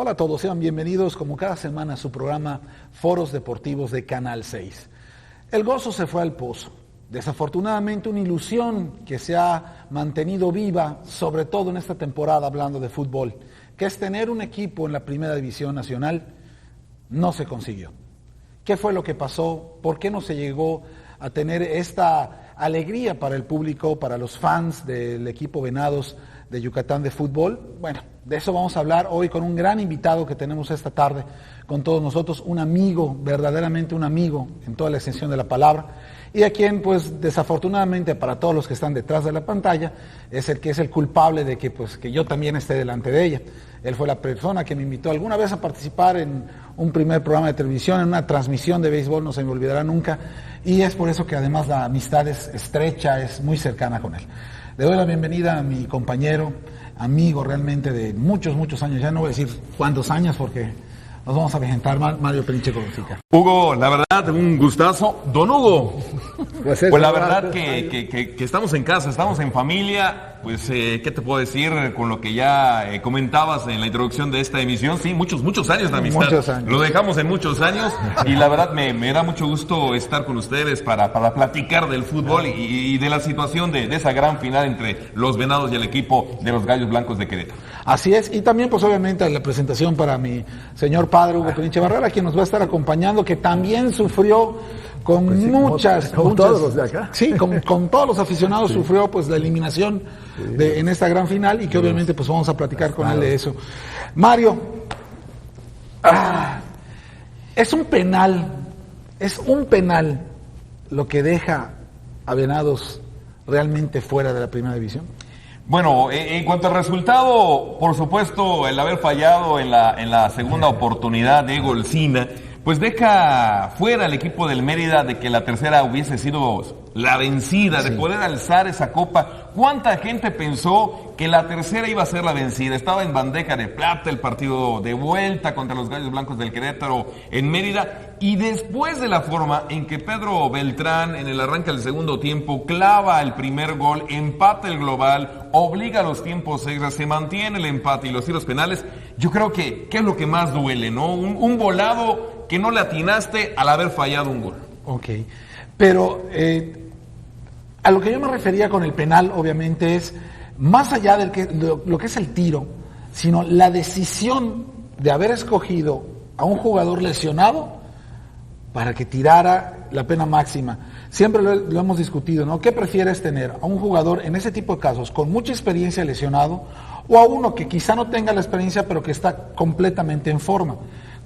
Hola a todos, sean bienvenidos como cada semana a su programa Foros Deportivos de Canal 6. El gozo se fue al pozo. Desafortunadamente una ilusión que se ha mantenido viva, sobre todo en esta temporada hablando de fútbol, que es tener un equipo en la Primera División Nacional, no se consiguió. ¿Qué fue lo que pasó? ¿Por qué no se llegó a tener esta alegría para el público, para los fans del equipo Venados de Yucatán de fútbol? Bueno, de eso vamos a hablar hoy con un gran invitado que tenemos esta tarde con todos nosotros, un amigo, verdaderamente un amigo en toda la extensión de la palabra, y a quien pues desafortunadamente para todos los que están detrás de la pantalla es el que es el culpable de que yo también esté delante de ella. Él fue la persona que me invitó alguna vez a participar en un primer programa de televisión, en una transmisión de béisbol, no se me olvidará nunca, y es por eso que además la amistad es estrecha, es muy cercana con él. Le doy la bienvenida a mi compañero, amigo realmente de muchos años, ya no voy a decir cuántos años porque nos vamos a vegetar, Mario Peniche Corosica. Hugo, la verdad, un gustazo. Don Hugo, pues la verdad que estamos en casa, estamos en familia, pues, ¿qué te puedo decir con lo que ya comentabas en la introducción de esta emisión? Sí, muchos años de amistad. Muchos años. Lo dejamos en muchos años y la verdad me da mucho gusto estar con ustedes para platicar del fútbol y de la situación de esa gran final entre los Venados y el equipo de los Gallos Blancos de Querétaro. Así es, y también pues obviamente la presentación para mi señor padre Hugo Peniche Barrera, quien nos va a estar acompañando, que también sufrió con pues sí, muchas... todos los de acá. Sí, con todos los aficionados sí. Sufrió pues la eliminación en esta gran final y que obviamente pues vamos a platicar con él de eso. Mario, es un penal lo que deja a Venados realmente fuera de la Primera División. Bueno, en cuanto al resultado, por supuesto, el haber fallado en la segunda oportunidad de Olcina, pues deja fuera al equipo del Mérida de que la tercera hubiese sido la vencida, de poder alzar esa copa. ¿Cuánta gente pensó que la tercera iba a ser la vencida? Estaba en bandeja de plata el partido de vuelta contra los Gallos Blancos del Querétaro en Mérida. Y después de la forma en que Pedro Beltrán en el arranque del segundo tiempo clava el primer gol, empata el global, obliga a los tiempos extras, se mantiene el empate y los tiros penales, yo creo que es lo que más duele, ¿no? Un volado que no le atinaste al haber fallado un gol. Ok, pero a lo que yo me refería con el penal, obviamente, es más allá de lo que es el tiro, sino la decisión de haber escogido a un jugador lesionado para que tirara la pena máxima. Siempre lo hemos discutido, ¿no? ¿Qué prefieres tener? ¿A un jugador en ese tipo de casos con mucha experiencia lesionado o a uno que quizá no tenga la experiencia pero que está completamente en forma?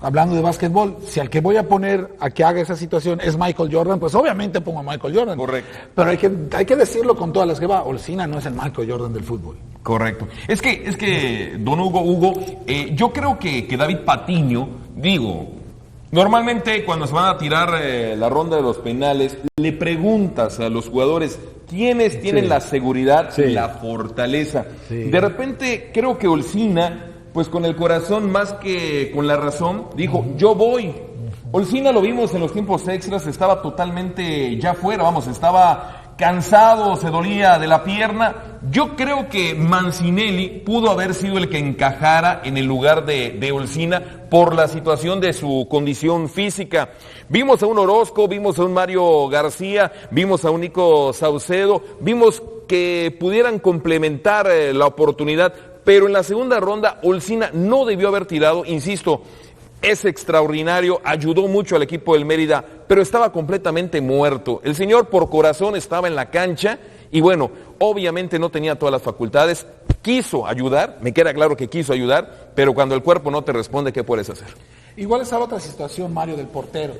Hablando de básquetbol, si al que voy a poner a que haga esa situación es Michael Jordan, pues obviamente pongo a Michael Jordan. Correcto. Pero hay que decirlo con todas las que va. Olcina no es el Michael Jordan del fútbol. Correcto. Es que don Hugo, yo creo que David Patiño, normalmente cuando se van a tirar la ronda de los penales, le preguntas a los jugadores quiénes tienen la seguridad y la fortaleza. Sí. De repente creo que Olcina, pues con el corazón más que con la razón, dijo, yo voy. Olcina lo vimos en los tiempos extras, estaba totalmente ya fuera, estaba cansado, se dolía de la pierna. Yo creo que Mancinelli pudo haber sido el que encajara en el lugar de Olcina por la situación de su condición física. Vimos a un Orozco, vimos a un Mario García, vimos a un Nico Saucedo, vimos que pudieran complementar la oportunidad, pero en la segunda ronda Olcina no debió haber tirado, insisto, es extraordinario, ayudó mucho al equipo del Mérida, pero estaba completamente muerto. El señor por corazón estaba en la cancha y bueno, obviamente no tenía todas las facultades, quiso ayudar, me queda claro que quiso ayudar, pero cuando el cuerpo no te responde, ¿qué puedes hacer? Igual está la otra situación, Mario, del portero.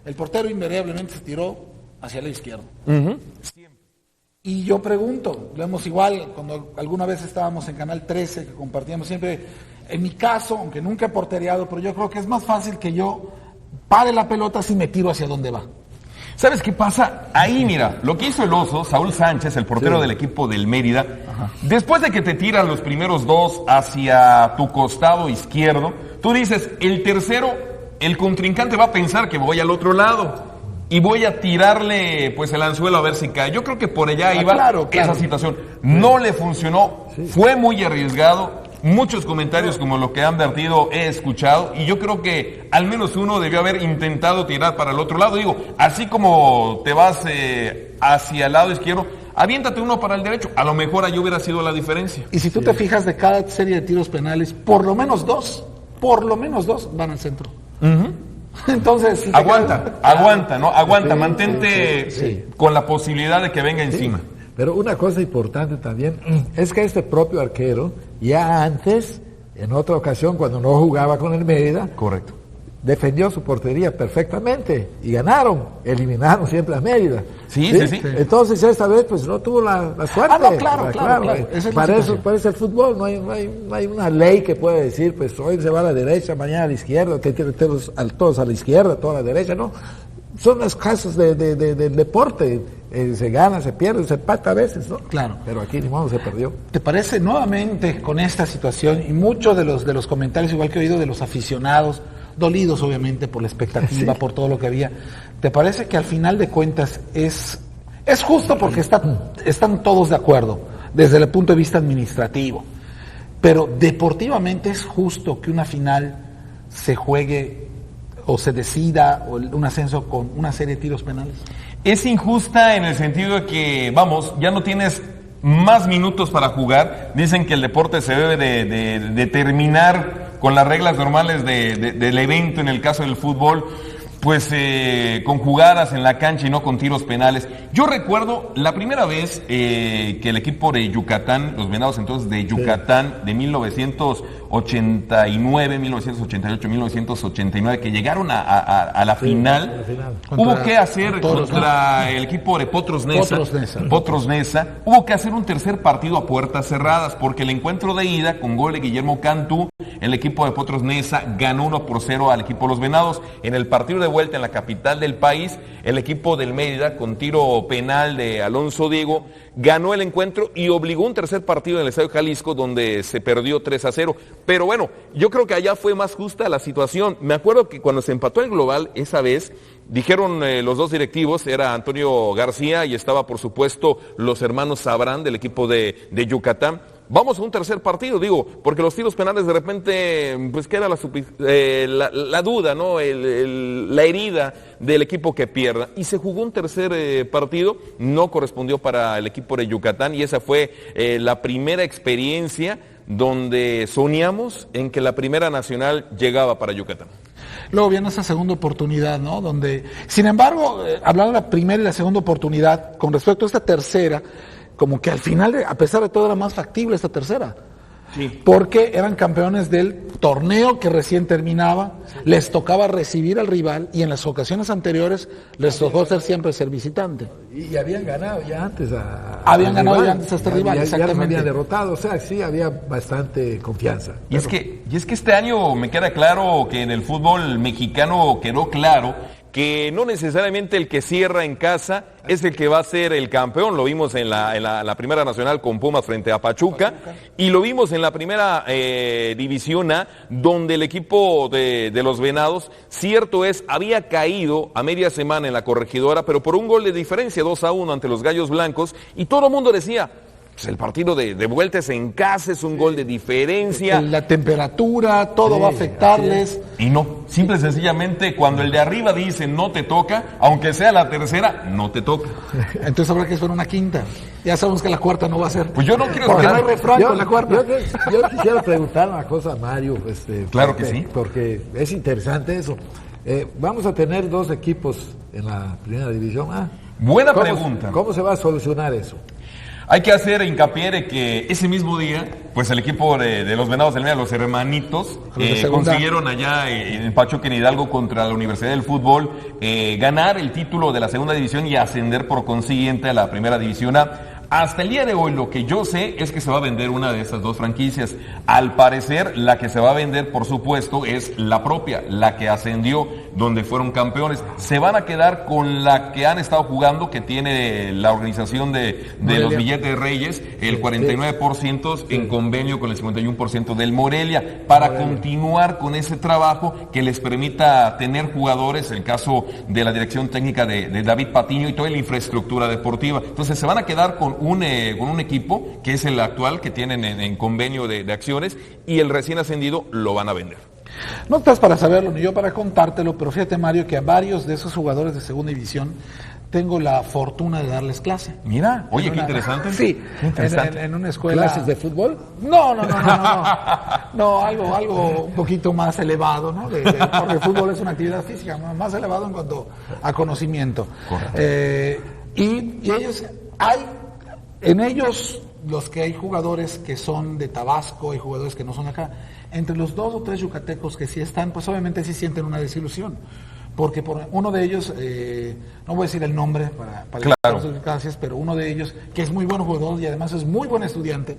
El portero invariablemente se tiró hacia la izquierda. Siempre. Y yo pregunto, lo hemos igual, cuando alguna vez estábamos en Canal 13, que compartíamos siempre, en mi caso, aunque nunca he portereado, pero yo creo que es más fácil que yo pare la pelota si me tiro hacia donde va. ¿Sabes qué pasa? Ahí, mira, lo que hizo el oso, Saúl Sánchez, el portero del equipo del Mérida, después de que te tiran los primeros dos hacia tu costado izquierdo, tú dices, el tercero, el contrincante va a pensar que voy al otro lado y voy a tirarle pues el anzuelo a ver si cae. Yo creo que por allá iba esa situación. No le funcionó, fue muy arriesgado. Muchos comentarios como los que han vertido he escuchado, y yo creo que al menos uno debió haber intentado tirar para el otro lado. Digo, así como te vas hacia el lado izquierdo, aviéntate uno para el derecho. A lo mejor ahí hubiera sido la diferencia. Y si tú te fijas, de cada serie de tiros penales, por lo menos dos van al centro. Entonces, si aguanta, mantente con la posibilidad de que venga encima. Pero una cosa importante también es que este propio arquero, ya antes, en otra ocasión, cuando no jugaba con el Mérida, correcto, defendió su portería perfectamente y ganaron, eliminaron siempre a Mérida. Sí. Entonces esta vez pues no tuvo la suerte. No, claro. Para eso es el fútbol, no hay una ley que pueda decir pues hoy se va a la derecha, mañana a la izquierda, que tiene todos a la izquierda, todos a la derecha, no. Son los casos del deporte, se gana, se pierde, se empata a veces, ¿no? Claro. Pero aquí ni modo se perdió. ¿Te parece nuevamente con esta situación y muchos de los comentarios, igual que he oído de los aficionados, dolidos obviamente por la expectativa, por todo lo que había, ¿te parece que al final de cuentas es justo porque están todos de acuerdo desde el punto de vista administrativo, pero deportivamente es justo que una final se juegue o se decida un ascenso con una serie de tiros penales? Es injusta en el sentido de que, ya no tienes más minutos para jugar. Dicen que el deporte se debe de terminar con las reglas normales del evento, en el caso del fútbol, pues con jugadas en la cancha y no con tiros penales. Yo recuerdo la primera vez que el equipo de Yucatán, los Venados entonces de Yucatán, de 1989, 1988, 1989, que llegaron a la final, hubo que hacer contra el equipo de Potros Neza, hubo que hacer un tercer partido a puertas cerradas, porque el encuentro de ida, con gol de Guillermo Cantú, el equipo de Potros Neza ganó 1-0 al equipo de los Venados. En el partido de vuelta en la capital del país, el equipo del Mérida, con tiro penal de Alonso Diego, ganó el encuentro y obligó un tercer partido en el Estadio Jalisco, donde se perdió 3-0. Pero bueno, yo creo que allá fue más justa la situación. Me acuerdo que cuando se empató el global esa vez, dijeron los dos directivos, era Antonio García y estaba por supuesto los hermanos Sabrán del equipo de Yucatán. Vamos a un tercer partido, porque los tiros penales de repente, pues queda la duda, ¿no? La herida del equipo que pierda. Y se jugó un tercer partido, no correspondió para el equipo de Yucatán, y esa fue la primera experiencia donde soñamos en que la primera nacional llegaba para Yucatán. Luego viene esa segunda oportunidad, ¿no? Donde, sin embargo, hablando de la primera y la segunda oportunidad, con respecto a esta tercera, como que al final, a pesar de todo, era más factible esta tercera. Sí. Porque eran campeones del torneo que recién terminaba, les tocaba recibir al rival y en las ocasiones anteriores les tocó siempre ser visitante. Y habían ganado ya antes Habían ganado ya antes a este rival, exactamente. Ya habían derrotado, o sea, sí había bastante confianza. Y es que este año me queda claro que en el fútbol mexicano quedó claro que no necesariamente el que cierra en casa es el que va a ser el campeón. Lo vimos en la primera nacional con Pumas frente a Pachuca, y lo vimos en la primera división A, donde el equipo de los Venados, cierto es, había caído a media semana en la Corregidora, pero por un gol de diferencia, 2-1 ante los Gallos Blancos, y todo el mundo decía, pues el partido de vuelta es en casa, es un gol de diferencia. La temperatura, todo va a afectarles. Y no, simple y sencillamente, cuando el de arriba dice no te toca, aunque sea la tercera, no te toca. Entonces habrá que esperar una quinta. Ya sabemos que la cuarta no va a ser. Pues yo no quiero porque no hay refrán con la cuarta. Yo quisiera preguntar una cosa a Mario. Claro que sí. Porque es interesante eso. Vamos a tener dos equipos en la primera división A. Buena pregunta. ¿Cómo se va a solucionar eso? Hay que hacer hincapié de que ese mismo día, pues el equipo de los Venados del Mérida, los hermanitos, consiguieron allá en Pachuca, en Hidalgo, contra la Universidad del Fútbol, ganar el título de la segunda división y ascender por consiguiente a la primera división A. Hasta el día de hoy lo que yo sé es que se va a vender una de esas dos franquicias. Al parecer la que se va a vender, por supuesto, es la propia, la que ascendió, donde fueron campeones. Se van a quedar con la que han estado jugando, que tiene la organización de los Billetes Reyes, el 49% en convenio con el 51% del Morelia, para continuar con ese trabajo que les permita tener jugadores, el caso de la dirección técnica de David Patiño y toda la infraestructura deportiva. Entonces se van a quedar con con un equipo que es el actual que tienen en convenio de acciones, y el recién ascendido lo van a vender. No estás para saberlo ni yo para contártelo, pero fíjate, Mario, que a varios de esos jugadores de segunda división tengo la fortuna de darles clase. Mira, oye, qué interesante. Sí, qué interesante. En una escuela. ¿Clases de fútbol? No. No, algo un poquito más elevado, ¿no? Porque el fútbol es una actividad física más elevado en cuanto a conocimiento. Y ellos, en ellos, los que hay jugadores que son de Tabasco, hay jugadores que no son acá, entre los 2 o 3 yucatecos que sí están, pues obviamente sí sienten una desilusión. Porque por uno de ellos, no voy a decir el nombre para claro, las circunstancias, pero uno de ellos, que es muy buen jugador y además es muy buen estudiante,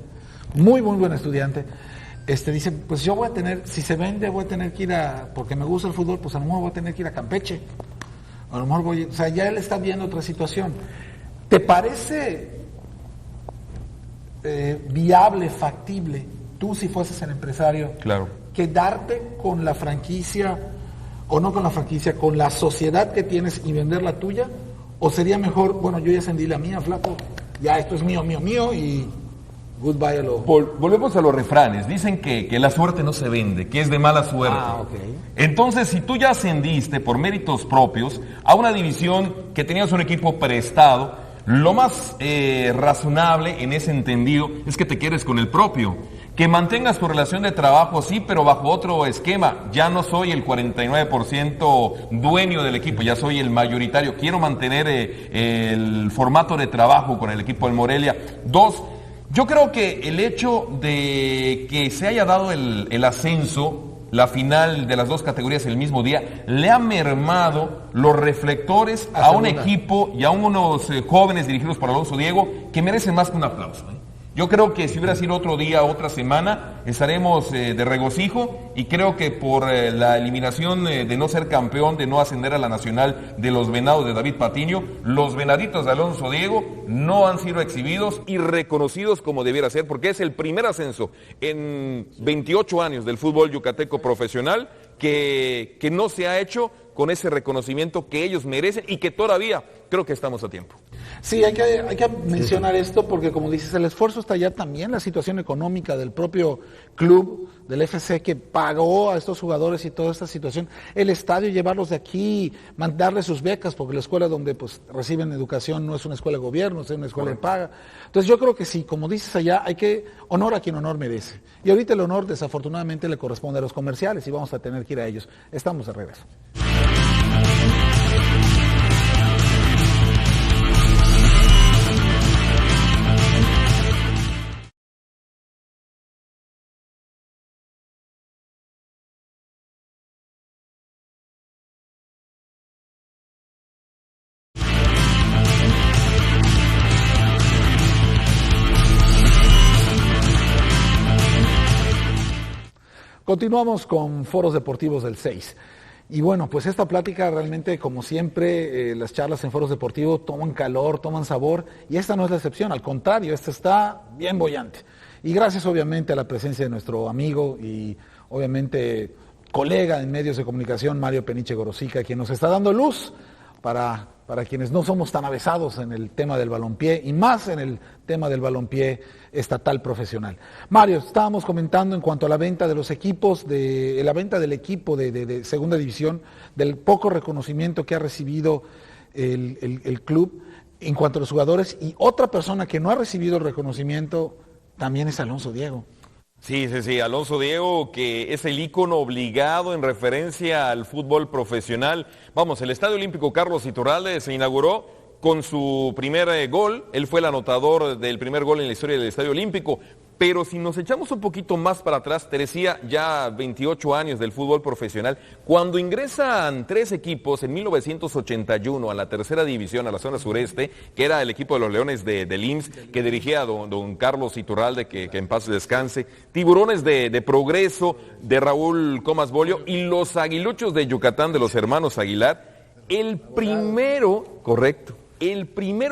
muy buen estudiante, dice, pues yo voy a tener, si se vende, voy a tener que ir porque me gusta el fútbol, pues a lo mejor voy a tener que ir a Campeche. A lo mejor o sea, ya él está viendo otra situación. ¿Te parece viable, factible, tú si fueses el empresario, claro, quedarte con la franquicia, o no con la franquicia, con la sociedad que tienes y vender la tuya? ¿O sería mejor, bueno, yo ya ascendí la mía, flaco, ya esto es mío y goodbye a lo... Volvemos a los refranes. Dicen que la suerte no se vende, que es de mala suerte. Okay. Entonces, si tú ya ascendiste por méritos propios a una división que tenías un equipo prestado, lo más razonable en ese entendido es que te quedes con el propio. Que mantengas tu relación de trabajo, sí, pero bajo otro esquema. Ya no soy el 49% dueño del equipo, ya soy el mayoritario. Quiero mantener el formato de trabajo con el equipo del Morelia. 2, yo creo que el hecho de que se haya dado el ascenso, la final de las 2 categorías el mismo día, le ha mermado los reflectores a un equipo y a unos jóvenes dirigidos por Alonso Diego que merecen más que un aplauso. Yo creo que si hubiera sido otro día, otra semana, estaremos de regocijo, y creo que por la eliminación de no ser campeón, de no ascender a la nacional de los Venados de David Patiño, los Venaditos de Alonso Diego no han sido exhibidos y reconocidos como debiera ser, porque es el primer ascenso en 28 años del fútbol yucateco profesional que no se ha hecho con ese reconocimiento que ellos merecen y que todavía creo que estamos a tiempo. Sí, hay que mencionar esto porque, como dices, el esfuerzo está ya también, la situación económica del propio club, del FC, que pagó a estos jugadores y toda esta situación, el estadio, llevarlos de aquí, mandarles sus becas, porque la escuela donde pues reciben educación no es una escuela de gobierno, es una escuela de paga. Entonces yo creo que sí, como dices allá, hay que honor a quien honor merece. Y ahorita el honor desafortunadamente le corresponde a los comerciales y vamos a tener que ir a ellos. Estamos de regreso. Continuamos con Foros Deportivos del 6. Y bueno, pues esta plática realmente, como siempre, las charlas en foros deportivos toman calor, toman sabor, y esta no es la excepción, al contrario, esta está bien bollante. Y gracias obviamente a la presencia de nuestro amigo y obviamente colega en medios de comunicación, Mario Peniche Gorosica, quien nos está dando luz para quienes no somos tan avesados en el tema del balompié y más en el tema del balompié estatal profesional. Mario, estábamos comentando en cuanto a la venta de los equipos, la venta del equipo de segunda división, del poco reconocimiento que ha recibido el club en cuanto a los jugadores, y otra persona que no ha recibido el reconocimiento también es Alonso Diego. Sí, Alonso Diego, que es el ícono obligado en referencia al fútbol profesional. Vamos, el Estadio Olímpico Carlos Iturralde se inauguró con su primer gol. Él fue el anotador del primer gol en la historia del Estadio Olímpico. Pero si nos echamos un poquito más para atrás, te decía, ya 28 años del fútbol profesional, cuando ingresan 3 equipos en 1981 a la tercera división, a la zona sureste, que era el equipo de los Leones del IMSS, que dirigía don Carlos Iturralde, que en paz descanse, Tiburones de Progreso, de Raúl Comas Bolio, y los Aguiluchos de Yucatán, de los hermanos Aguilar, el primero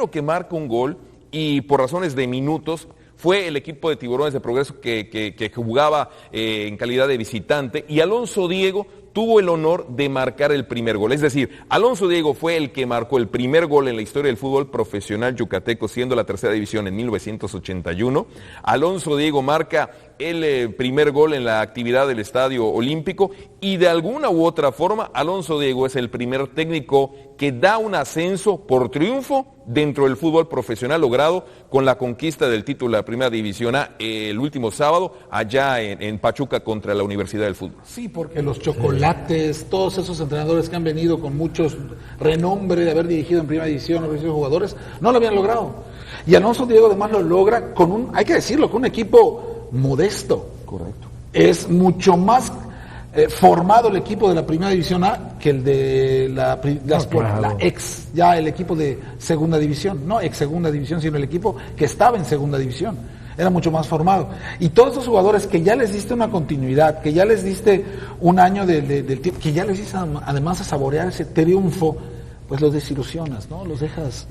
que marca un gol, y por razones de minutos, fue el equipo de Tiburones de Progreso que jugaba en calidad de visitante, y Alonso Diego tuvo el honor de marcar el primer gol. Es decir, Alonso Diego fue el que marcó el primer gol en la historia del fútbol profesional yucateco, siendo la tercera división en 1981. Alonso Diego marca el primer gol en la actividad del Estadio Olímpico y de alguna u otra forma Alonso Diego es el primer técnico que da un ascenso por triunfo dentro del fútbol profesional logrado con la conquista del título de la Primera División A el último sábado allá en Pachuca contra la Universidad del Fútbol. Sí, porque los Chocolates, todos esos entrenadores que han venido con muchos renombre de haber dirigido en Primera División, haber sido jugadores, no lo habían logrado. Y Alonso Diego además lo logra con un, hay que decirlo, con un equipo modesto. Correcto. Es mucho más formado el equipo de la Primera División A que el de la ya el equipo de Segunda División, no ex Segunda División, sino el equipo que estaba en Segunda División. Era mucho más formado. Y todos esos jugadores que ya les diste una continuidad, que ya les diste un año del tiempo, que ya les diste además a saborear ese triunfo, pues los desilusionas, ¿no? Los dejas...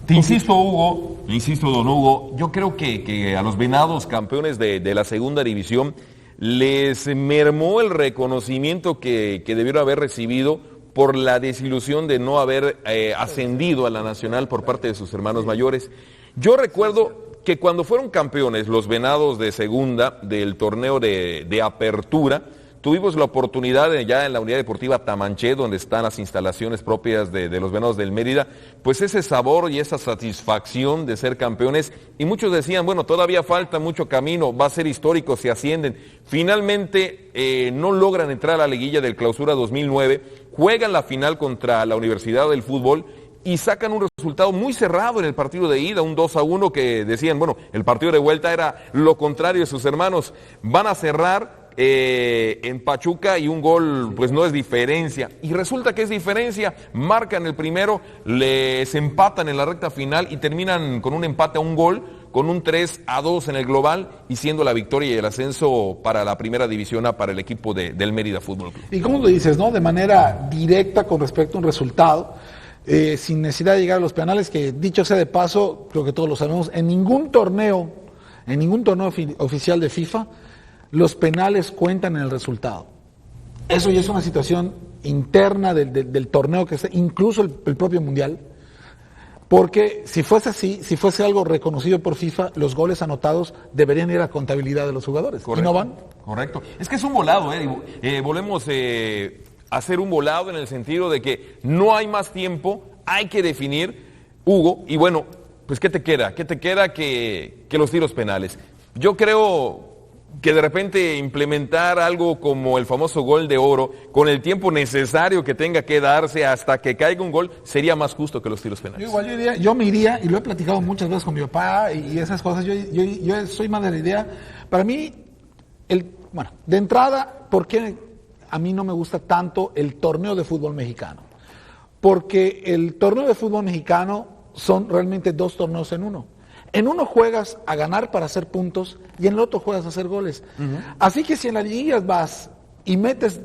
Te insisto, Hugo, don Hugo, yo creo que a los Venados, campeones de la Segunda División, les mermó el reconocimiento que debieron haber recibido por la desilusión de no haber ascendido a la Nacional por parte de sus hermanos mayores. Yo recuerdo que cuando fueron campeones los Venados de Segunda del torneo de apertura, tuvimos la oportunidad ya en la Unidad Deportiva Tamanché, donde están las instalaciones propias de los Venados del Mérida, pues ese sabor y esa satisfacción de ser campeones, y muchos decían, bueno, todavía falta mucho camino, va a ser histórico si ascienden. Finalmente no logran entrar a la liguilla del Clausura 2009, juegan la final contra la Universidad del Fútbol, y sacan un resultado muy cerrado en el partido de ida, un 2-1 que decían, bueno, el partido de vuelta era lo contrario de sus hermanos, van a cerrar en Pachuca y un gol pues no es diferencia, y resulta que es diferencia, marcan el primero, les empatan en la recta final y terminan con un empate a un gol, con un 3-2 en el global y siendo la victoria y el ascenso para la Primera División A para el equipo del Mérida Fútbol Club. Y como lo dices, ¿no? De manera directa con respecto a un resultado, sin necesidad de llegar a los penales, que dicho sea de paso, creo que todos lo sabemos, en ningún torneo oficial de FIFA, los penales cuentan en el resultado. Eso ya es una situación interna del torneo, que incluso el propio Mundial, porque si fuese así, si fuese algo reconocido por FIFA, los goles anotados deberían ir a contabilidad de los jugadores. Correcto. ¿Y no van? Correcto. Es que es un volado, volvemos a hacer un volado en el sentido de que no hay más tiempo, hay que definir, Hugo, y bueno, pues ¿qué te queda? ¿Qué te queda que los tiros penales? Yo creo que de repente implementar algo como el famoso gol de oro, con el tiempo necesario que tenga que darse hasta que caiga un gol, sería más justo que los tiros penales. Yo me iría, y lo he platicado muchas veces con mi papá y esas cosas, yo soy más de la idea, para mí, de entrada, ¿por qué a mí no me gusta tanto el torneo de fútbol mexicano? Porque el torneo de fútbol mexicano son realmente dos torneos en uno. En uno juegas a ganar para hacer puntos y en el otro juegas a hacer goles. Uh-huh. Así que si en las liguillas vas y metes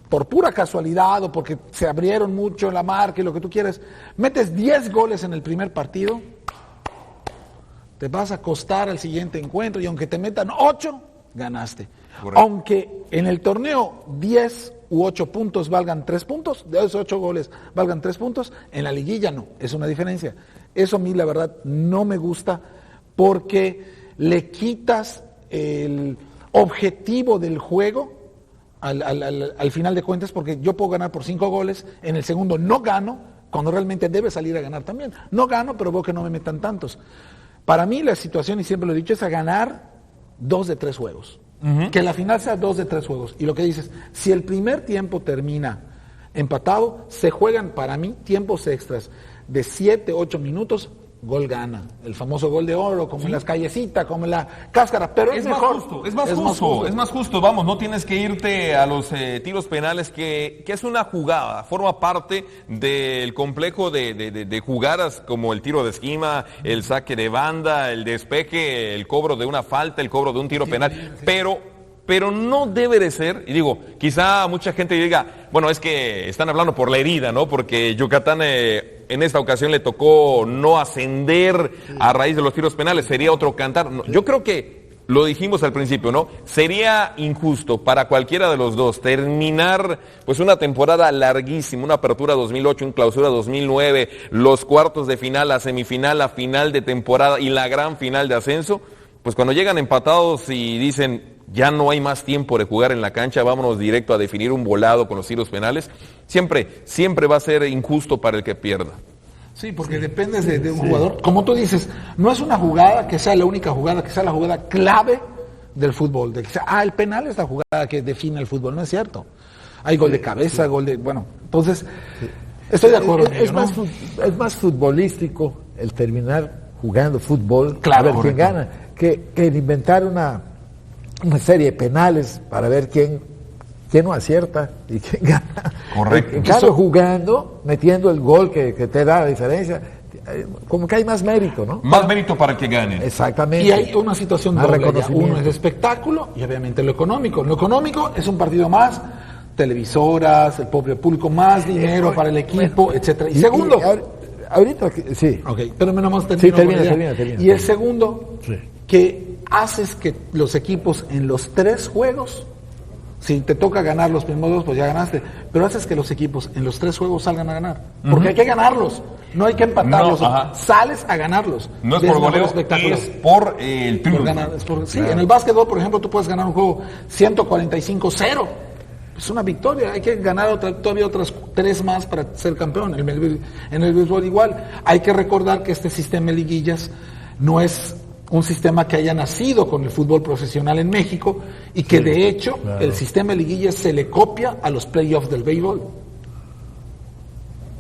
por pura casualidad o porque se abrieron mucho en la marca y lo que tú quieres, metes 10 goles en el primer partido, te vas a costar al siguiente encuentro y aunque te metan 8, ganaste. Correcto. Aunque en el torneo 10 u 8 puntos valgan 3 puntos, de esos 8 goles valgan 3 puntos, en la liguilla no, es una diferencia. Eso a mí la verdad no me gusta porque le quitas el objetivo del juego al final de cuentas, porque yo puedo ganar por 5 goles, en el segundo no gano, cuando realmente debe salir a ganar también. No gano, pero veo que no me metan tantos. Para mí la situación, y siempre lo he dicho, es a ganar 2 de 3 juegos. Uh-huh. Que la final sea 2 de 3 juegos. Y lo que dices, si el primer tiempo termina empatado, se juegan para mí tiempos extras de 7, 8 minutos, gol gana. El famoso gol de oro, como en las callecitas, como en la cáscara, pero es mejor. Es más justo, vamos, no tienes que irte a los tiros penales, que es una jugada, forma parte del complejo de jugadas como el tiro de esquina, el saque de banda, el despeje, el cobro de una falta, el cobro de un tiro penal, pero no debe de ser, y digo, quizá mucha gente diga, bueno, es que están hablando por la herida, ¿no? Porque Yucatán en esta ocasión le tocó no ascender a raíz de los tiros penales, sería otro cantar. No, yo creo que lo dijimos al principio, ¿no? Sería injusto para cualquiera de los dos terminar pues una temporada larguísima, una apertura 2008, un clausura 2009, los cuartos de final, la semifinal, la final de temporada y la gran final de ascenso, pues cuando llegan empatados y dicen ya no hay más tiempo de jugar en la cancha, vámonos directo a definir un volado con los tiros penales, siempre va a ser injusto para el que pierda. Sí, porque dependes de un jugador. Como tú dices, no es una jugada que sea la única jugada, que sea la jugada clave del fútbol. De que sea, el penal es la jugada que define el fútbol. No es cierto. Hay gol de cabeza, gol de... Bueno, entonces, estoy de acuerdo en ello, ¿no? Es más futbolístico el terminar jugando fútbol, claro, a ver quién gana, que el inventar una serie de penales para ver quién no acierta y quién gana. Correcto. En cambio, jugando, metiendo el gol que te da la diferencia, como que hay más mérito, ¿no? Más mérito para que gane. Exactamente. Y hay una situación más doble. Reconocimiento. Uno es espectáculo y obviamente lo económico. Lo económico es un partido más, televisoras, el pobre público, más dinero para el equipo, etcétera. Y segundo... ahorita, sí. Ok, pero menos más termina. Y el segundo, que haces que los equipos en los 3 juegos, si te toca ganar los primeros 2, pues ya ganaste, pero haces que los equipos en los 3 juegos salgan a ganar, porque hay que ganarlos, no hay que empatarlos, sales a ganarlos. No es por goleo, es por el triunfo. En el básquetbol, por ejemplo, tú puedes ganar un juego 145-0. Es una victoria, hay que ganar todavía otras 3 más para ser campeón. En el béisbol igual. Hay que recordar que este sistema de liguillas no es un sistema que haya nacido con el fútbol profesional en México y que de hecho el sistema de liguillas se le copia a los playoffs del béisbol.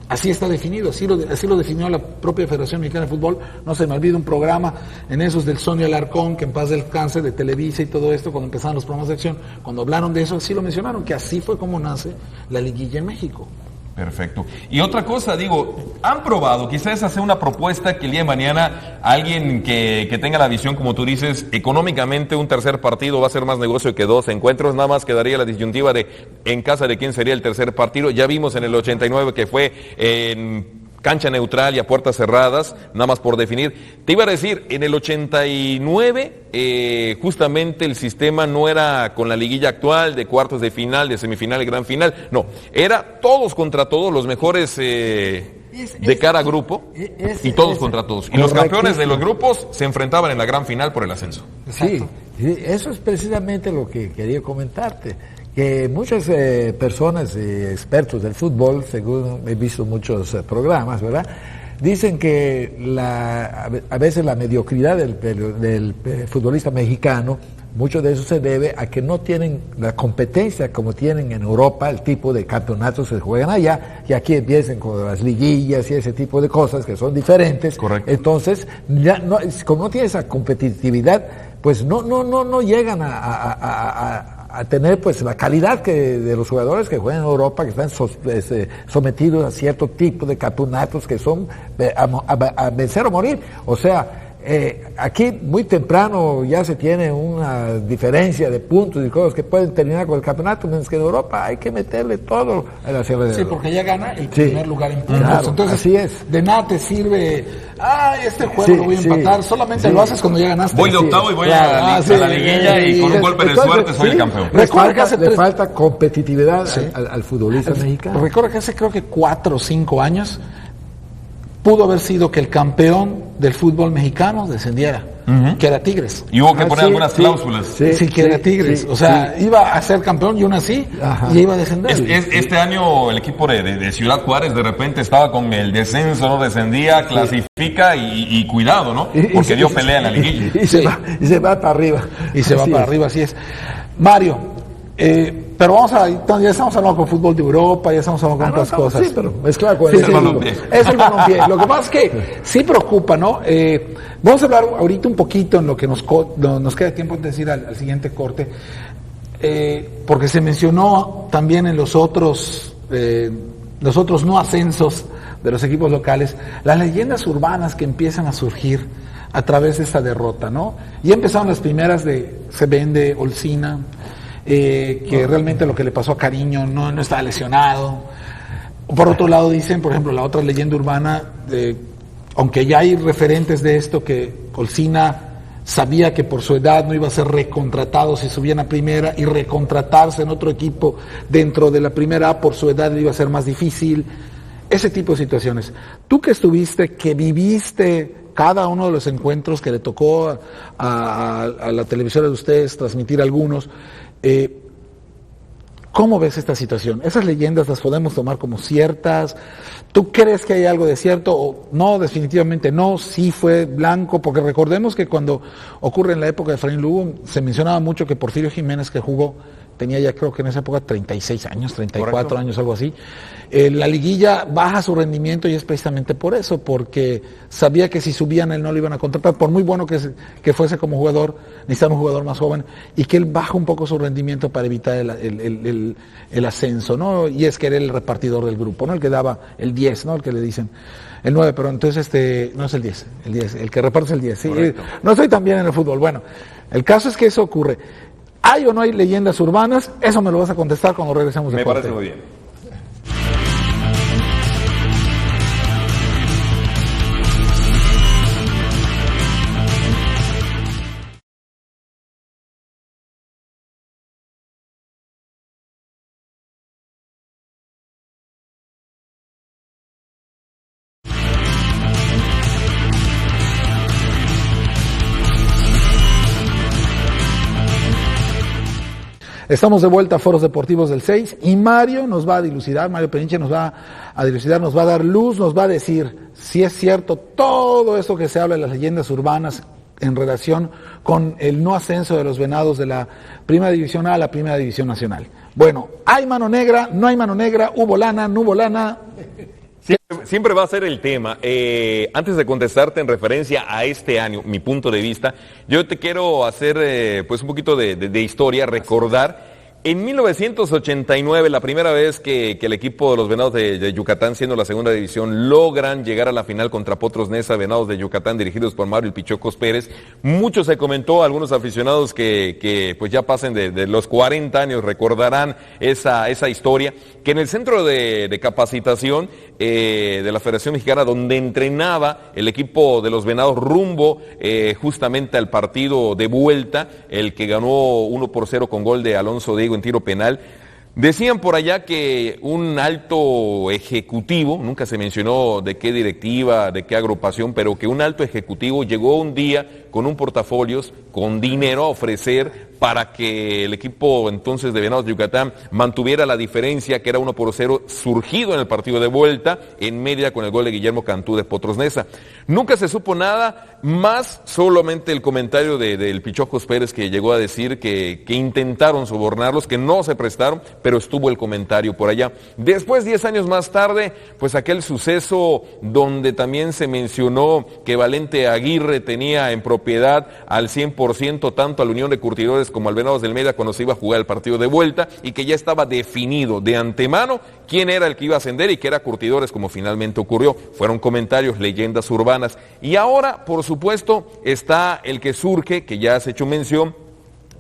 Así está definido, así lo definió la propia Federación Mexicana de Fútbol. No se me olvida un programa en esos del Sonia Alarcón, que en paz descanse, de Televisa y todo esto, cuando empezaron los programas de acción, cuando hablaron de eso, así lo mencionaron, que así fue como nace la liguilla en México. Perfecto. Y otra cosa, digo, han probado, quizás hacer una propuesta que el día de mañana alguien que tenga la visión, como tú dices, económicamente un tercer partido va a ser más negocio que 2 encuentros, nada más quedaría la disyuntiva de en casa de quién sería el tercer partido. Ya vimos en el 89 que fue en cancha neutral y a puertas cerradas, nada más por definir. Te iba a decir, en el 89, justamente el sistema no era con la liguilla actual, de cuartos de final, de semifinal y gran final, no, era todos contra todos, los mejores de cada grupo, y todos contra todos. Y los campeones de los grupos se enfrentaban en la gran final por el ascenso. Sí, eso es precisamente lo que quería comentarte. Que muchas personas, expertos del fútbol, según he visto muchos programas, ¿verdad?, dicen que a veces la mediocridad del futbolista mexicano, mucho de eso se debe a que no tienen la competencia como tienen en Europa, el tipo de campeonatos que se juegan allá, y aquí empiezan con las liguillas y ese tipo de cosas que son diferentes. Correcto. Entonces, como no tiene esa competitividad, pues no llegan a tener pues la calidad de los jugadores que juegan en Europa, que están sometidos a cierto tipo de campeonatos que son a vencer o morir. O sea, aquí muy temprano ya se tiene una diferencia de puntos y cosas que pueden terminar con el campeonato, mientras que en Europa hay que meterle todo hacia el... Sí, porque ya gana el primer lugar en puntos. Claro, entonces, así es. De nada te sirve, este juego lo voy a empatar, solamente lo haces cuando ya ganaste. Voy de octavo y voy a la liguilla y con un golpe de suerte soy el campeón. Le falta competitividad al futbolista mexicano. Recuerda que hace creo que 4 o 5 años pudo haber sido que el campeón del fútbol mexicano descendiera, que era Tigres. Y hubo que poner algunas cláusulas. Sí, que era Tigres. O sea, iba a ser campeón y aún así, y iba a descender. Este año el equipo de Ciudad Juárez de repente estaba con el descenso, no descendía, clasifica y cuidado, ¿no? Porque dio pelea en la liguilla. Y se va para arriba. Y se va para arriba, así es. Mario, pero ya estamos hablando con fútbol de Europa, ya estamos hablando con otras cosas. Sí, pero es claro, es el balompié. Lo que pasa es que sí preocupa, ¿no? Vamos a hablar ahorita un poquito en lo que nos queda tiempo de decir al siguiente corte, porque se mencionó también en los otros no ascensos de los equipos locales, las leyendas urbanas que empiezan a surgir a través de esta derrota, ¿no? Y empezaron las primeras se vende Olcina, que realmente lo que le pasó a Cariño no estaba lesionado. Por otro lado dicen, por ejemplo, la otra leyenda urbana, aunque ya hay referentes de esto, que Olcina sabía que por su edad no iba a ser recontratado si subían a primera, y recontratarse en otro equipo dentro de la primera A por su edad le iba a ser más difícil. Ese tipo de situaciones. Tú que estuviste, que viviste cada uno de los encuentros que le tocó a la televisora de ustedes transmitir algunos, ¿cómo ves esta situación? ¿Esas leyendas las podemos tomar como ciertas? ¿Tú crees que hay algo de cierto? ¿O no, definitivamente no? Sí fue blanco, porque recordemos que cuando ocurre en la época de Efraín Lugo, se mencionaba mucho que Porfirio Jiménez, que jugó, tenía ya creo que en esa época 36 años, 34 Correcto. Años, algo así. La liguilla baja su rendimiento y es precisamente por eso, porque sabía que si subían él no lo iban a contratar, por muy bueno que fuese como jugador, necesitaba un jugador más joven, y que él baja un poco su rendimiento para evitar el ascenso, ¿no? Y es que era el repartidor del grupo, ¿no? El que daba el 10, ¿no? El que le dicen el 9, pero entonces no es el 10, el que reparte es el 10, ¿sí? No estoy tan bien en el fútbol. Bueno, el caso es que eso ocurre. ¿Hay o no hay leyendas urbanas? Eso me lo vas a contestar cuando regresemos de Me corte. parece muy bien. Estamos de vuelta a Foros Deportivos del 6 y Mario nos va a dilucidar, Mario Peniche nos va a dilucidar, nos va a dar luz, nos va a decir si es cierto todo esto que se habla de las leyendas urbanas en relación con el no ascenso de los Venados de la Primera División A a la Primera División Nacional. Bueno, ¿hay mano negra? ¿No hay mano negra? ¿Hubo lana? ¿No hubo lana? Siempre va a ser el tema. Antes de contestarte en referencia a este año, mi punto de vista, yo te quiero hacer pues un poquito de historia, recordar. En 1989, la primera vez que el equipo de los Venados de Yucatán, siendo la segunda división, logran llegar a la final contra Potros Neza, Venados de Yucatán, dirigidos por Mario El Pichocos Pérez. Mucho se comentó, algunos aficionados que pues ya pasen de los 40 años recordarán esa historia, que en el centro de capacitación de la Federación Mexicana, donde entrenaba el equipo de los Venados rumbo justamente al partido de vuelta, el que ganó 1-0 con gol de Alonso Diego en tiro penal. Decían por allá que un alto ejecutivo, nunca se mencionó de qué directiva, de qué agrupación, pero que un alto ejecutivo llegó un día con un portafolios, con dinero a ofrecer para que el equipo entonces de Venados de Yucatán mantuviera la diferencia, que era 1-0, surgido en el partido de vuelta en Mérida con el gol de Guillermo Cantú de Potros Neza. Nunca se supo nada más, solamente el comentario del Pichocos Pérez, que llegó a decir que intentaron sobornarlos, que no se prestaron, pero estuvo el comentario por allá. Después, 10 años más tarde, pues aquel suceso donde también se mencionó que Valente Aguirre tenía en propiedad al 100% tanto a la Unión de Curtidores como al Venados del Mérida cuando se iba a jugar el partido de vuelta, y que ya estaba definido de antemano quién era el que iba a ascender y que era Curtidores, como finalmente ocurrió. Fueron comentarios, leyendas urbanas. Y ahora, por supuesto, está el que surge, que ya has hecho mención,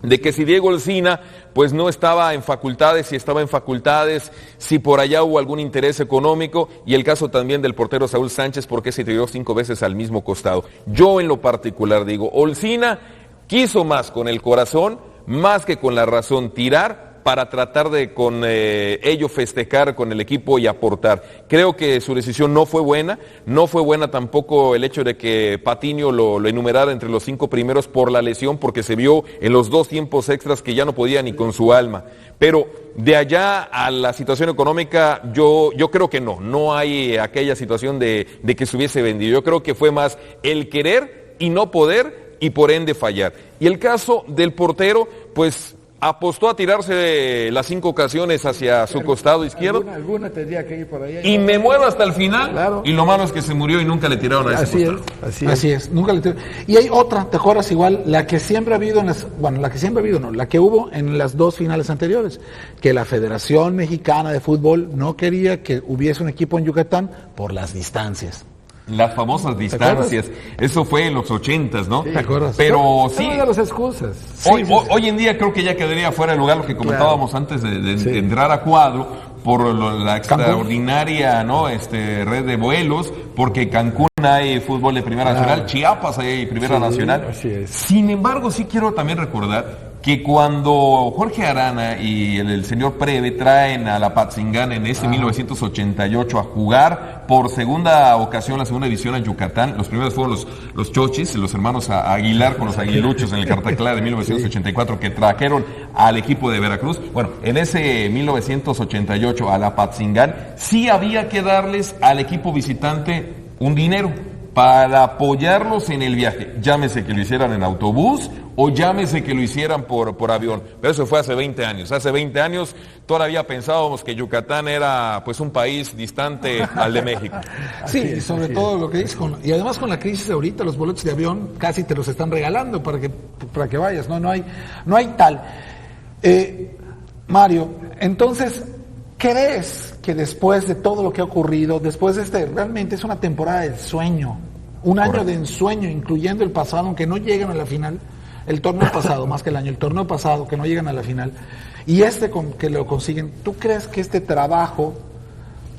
de que si Diego Olcina pues no estaba en facultades, si estaba en facultades, si por allá hubo algún interés económico, y el caso también del portero Saúl Sánchez, porque se tiró 5 veces al mismo costado. Yo en lo particular digo, Olcina quiso más con el corazón, más que con la razón, tirar para tratar de con ello festejar con el equipo y aportar. Creo que su decisión no fue buena tampoco el hecho de que Patiño lo enumerara entre los 5 primeros por la lesión, porque se vio en los 2 tiempos extras que ya no podía ni con su alma. Pero de allá a la situación económica, yo creo que no hay aquella situación de que se hubiese vendido. Yo creo que fue más el querer y no poder, y por ende fallar. Y el caso del portero, pues apostó a tirarse las 5 ocasiones hacia su costado izquierdo. Alguna tendría que ir por ahí. Y me muero hasta el final. Claro. Y lo malo es que se murió y nunca le tiraron a ese costado. Así es, nunca le tiraron. Y hay otra, ¿te acuerdas igual? La que siempre ha habido la que hubo en las 2 finales anteriores, que la Federación Mexicana de Fútbol no quería que hubiese un equipo en Yucatán por las distancias. Las famosas distancias, eso fue en los 80s, ¿no? ¿Te acuerdas? Pero sí, de las excusas. Hoy en día creo que ya quedaría fuera de lugar lo que comentábamos antes de entrar a cuadro, la extraordinaria, ¿no? Red de vuelos, porque Cancún hay fútbol de Primera Nacional, Chiapas hay Primera Nacional. Así es. Sin embargo, sí quiero también recordar que cuando Jorge Arana y el señor Preve traen a la Patzingán en ese 1988 a jugar por segunda ocasión la segunda división en Yucatán, los primeros fueron los Chochis, los hermanos Aguilar con los Aguiluchos en el Cartaclá de 1984 que trajeron al equipo de Veracruz. Bueno, en ese 1988 a la Patzingán sí había que darles al equipo visitante un dinero para apoyarlos en el viaje, llámese que lo hicieran en autobús o llámese que lo hicieran por avión, pero eso fue hace 20 años. Hace 20 años todavía pensábamos que Yucatán era pues un país distante al de México. Sí, y sobre todo lo que dices, y además con la crisis ahorita, los boletos de avión casi te los están regalando para que vayas, no hay tal. Mario, entonces, ¿crees que después de todo lo que ha ocurrido, después de realmente es una temporada de ensueño, un año de ensueño, incluyendo el pasado, aunque no llegan a la final, el torneo pasado, más que el año, el torneo pasado, que no llegan a la final, y que lo consiguen, ¿tú crees que este trabajo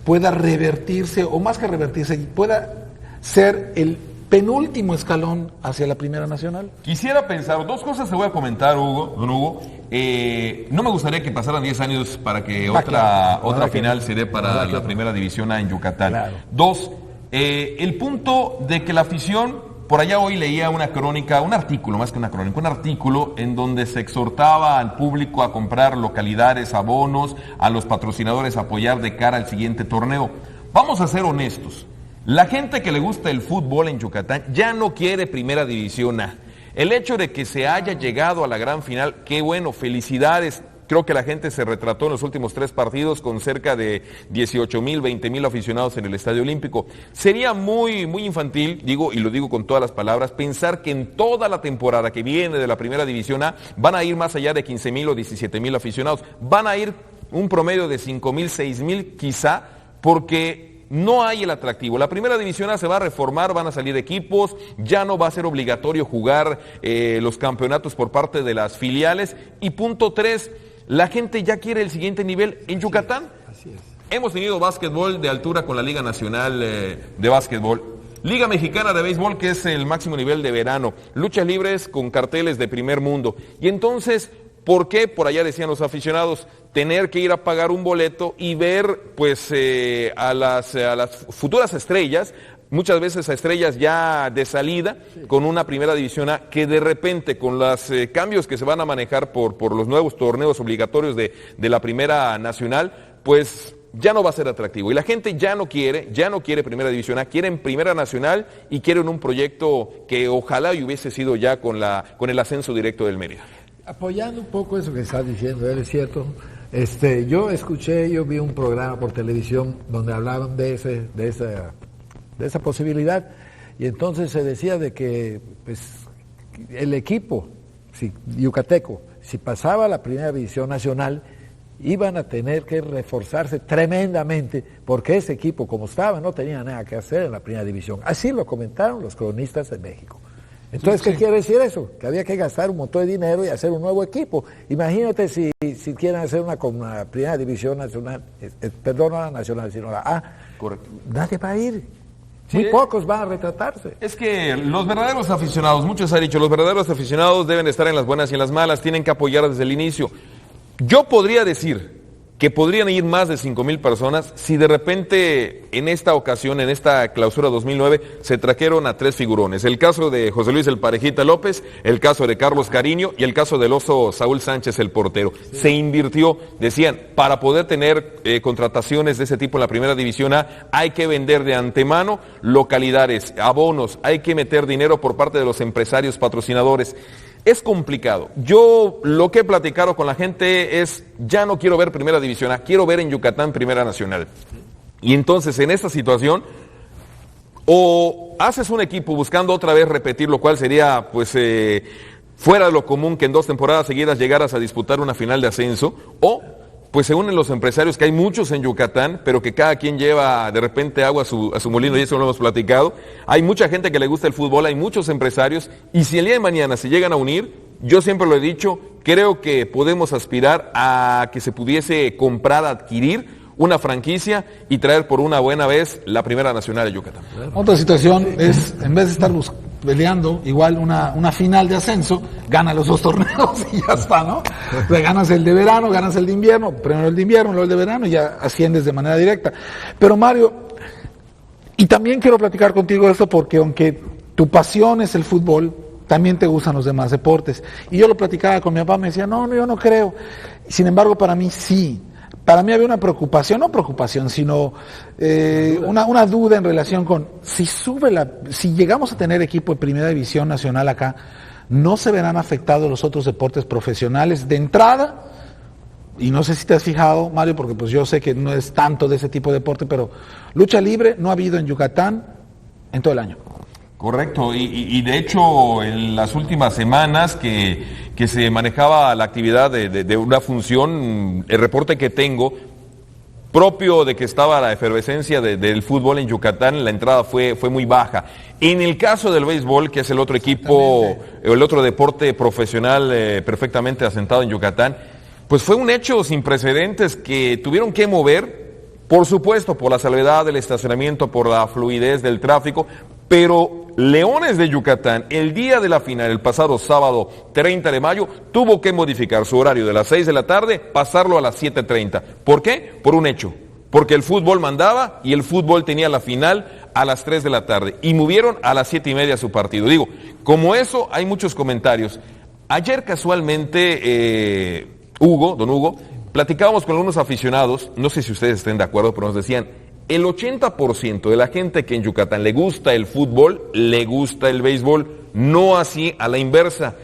pueda revertirse, o más que revertirse, pueda ser el penúltimo escalón hacia la Primera Nacional? Quisiera pensar, dos cosas te voy a comentar, don Hugo. No me gustaría que pasaran 10 años para que otra final se dé para la Primera División A en Yucatán. Claro. Dos, el punto de que la afición, por allá hoy leía una crónica, un artículo, más que una crónica, un artículo en donde se exhortaba al público a comprar localidades, abonos, a los patrocinadores a apoyar de cara al siguiente torneo. Vamos a ser honestos. La gente que le gusta el fútbol en Yucatán ya no quiere Primera División A. El hecho de que se haya llegado a la gran final, qué bueno, felicidades. Creo que la gente se retrató en los últimos 3 partidos con cerca de 18,000, 20,000 aficionados en el Estadio Olímpico. Sería muy infantil, digo, y lo digo con todas las palabras, pensar que en toda la temporada que viene de la Primera División A van a ir más allá de 15,000 o 17,000 aficionados. Van a ir un promedio de 5,000, 6,000 quizá, porque no hay el atractivo. La Primera División A se va a reformar, van a salir equipos, ya no va a ser obligatorio jugar los campeonatos por parte de las filiales. Y punto 3, la gente ya quiere el siguiente nivel en Yucatán. Así es. Hemos tenido básquetbol de altura con la Liga Nacional de Básquetbol. Liga Mexicana de Béisbol, que es el máximo nivel de verano. Luchas libres con carteles de primer mundo. Y entonces, ¿por qué? Por allá decían los aficionados, tener que ir a pagar un boleto y ver pues a las futuras estrellas, muchas veces a estrellas ya de salida, con una Primera División A, que de repente con los cambios que se van a manejar por los nuevos torneos obligatorios de la Primera Nacional, pues ya no va a ser atractivo. Y la gente ya no quiere Primera División A, quieren Primera Nacional y quieren un proyecto que ojalá y hubiese sido ya con el ascenso directo del Mérida. Apoyando un poco eso que está diciendo, él es cierto. Yo vi un programa por televisión donde hablaban de esa posibilidad, y entonces se decía de que pues el equipo yucateco, si pasaba a la Primera División Nacional, iban a tener que reforzarse tremendamente, porque ese equipo como estaba no tenía nada que hacer en la Primera División. Así lo comentaron los cronistas de México. Entonces, ¿qué quiere decir eso? Que había que gastar un montón de dinero y hacer un nuevo equipo. Imagínate si quieren hacer una Primera División Nacional, no la Nacional, sino la A. Correcto. Nadie va a ir. Muy pocos van a retratarse. Es que los verdaderos aficionados, muchos han dicho, los verdaderos aficionados deben estar en las buenas y en las malas, tienen que apoyar desde el inicio. Yo podría decir que podrían ir más de 5,000 personas si de repente en esta ocasión, en esta clausura 2009, se trajeron a 3 figurones. El caso de José Luis el Parejita López, el caso de Carlos Cariño y el caso del oso Saúl Sánchez, el portero. Sí. Se invirtió, decían, para poder tener contrataciones de ese tipo en la Primera División A, hay que vender de antemano localidades, abonos, hay que meter dinero por parte de los empresarios patrocinadores. Es complicado. Yo lo que he platicado con la gente es, ya no quiero ver Primera División A, quiero ver en Yucatán Primera Nacional. Y entonces en esta situación, o haces un equipo buscando otra vez repetir, lo cual sería pues fuera de lo común que en 2 temporadas seguidas llegaras a disputar una final de ascenso, o pues se unen los empresarios, que hay muchos en Yucatán, pero que cada quien lleva de repente agua a su molino, y eso lo hemos platicado. Hay mucha gente que le gusta el fútbol, hay muchos empresarios, y si el día de mañana se llegan a unir, yo siempre lo he dicho, creo que podemos aspirar a que se pudiese comprar, adquirir una franquicia y traer por una buena vez la primera nacional de Yucatán. Otra situación es, en vez de estar peleando igual una final de ascenso, gana los 2 torneos y ya está, ¿no? O sea, ganas el de verano, ganas el de invierno, primero el de invierno, luego el de verano y ya asciendes de manera directa. Pero Mario, y también quiero platicar contigo de esto porque aunque tu pasión es el fútbol, también te gustan los demás deportes. Y yo lo platicaba con mi papá, me decía, no, yo no creo. Sin embargo, para mí sí. Para mí había una preocupación, no preocupación, sino una duda en relación con si llegamos a tener equipo de primera división nacional acá, ¿no se verán afectados los otros deportes profesionales de entrada? Y no sé si te has fijado, Mario, porque pues yo sé que no es tanto de ese tipo de deporte, pero lucha libre no ha habido en Yucatán en todo el año. Correcto, y de hecho en las últimas semanas que se manejaba la actividad de una función, el reporte que tengo, propio de que estaba la efervescencia del fútbol en Yucatán, la entrada fue muy baja. En el caso del béisbol, que es el otro equipo, el otro deporte profesional perfectamente asentado en Yucatán, pues fue un hecho sin precedentes que tuvieron que mover, por supuesto, por la salvedad del estacionamiento, por la fluidez del tráfico, pero Leones de Yucatán, el día de la final, el pasado sábado 30 de mayo, tuvo que modificar su horario de las 6 de la tarde, pasarlo a las 7:30. ¿Por qué? Por un hecho. Porque el fútbol mandaba y el fútbol tenía la final a las 3 de la tarde y movieron a las 7:30 su partido. Digo, como eso hay muchos comentarios. Ayer casualmente, don Hugo, platicábamos con algunos aficionados, no sé si ustedes estén de acuerdo, pero nos decían, el 80% de la gente que en Yucatán le gusta el fútbol, le gusta el béisbol, no así a la inversa.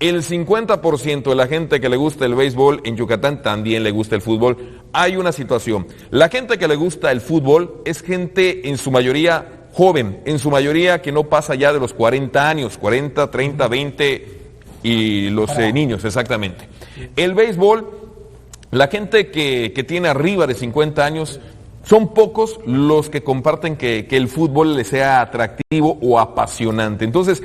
El 50% de la gente que le gusta el béisbol en Yucatán también le gusta el fútbol. Hay una situación, la gente que le gusta el fútbol es gente en su mayoría joven, en su mayoría que no pasa ya de los 40 años, 40, 30, 20 y los niños, exactamente. El béisbol, la gente que tiene arriba de 50 años, son pocos los que comparten que el fútbol les sea atractivo o apasionante. Entonces,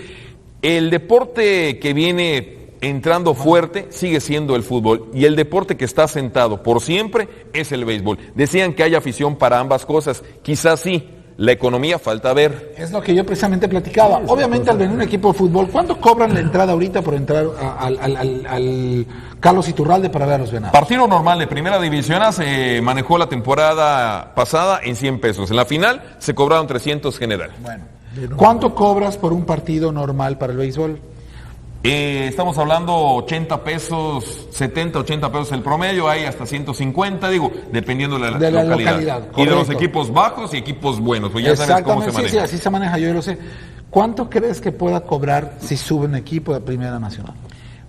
el deporte que viene entrando fuerte sigue siendo el fútbol y el deporte que está sentado por siempre es el béisbol. Decían que hay afición para ambas cosas, quizás sí. La economía falta ver. Es lo que yo precisamente platicaba. Obviamente al venir un equipo de fútbol, ¿cuánto cobran la entrada ahorita por entrar al Carlos Iturralde para ver a los Venados? Partido normal de primera división se manejó la temporada pasada en 100 pesos. En la final se cobraron 300 general. Bueno, ¿cuánto cobras por un partido normal para el béisbol? Estamos hablando 80 pesos, 70, 80 pesos el promedio, hay hasta 150, digo, dependiendo de la localidad. Y de los equipos bajos y equipos buenos, pues ya sabes cómo se maneja. Sí, así se maneja, yo lo sé. ¿Cuánto crees que pueda cobrar si sube un equipo de Primera Nacional?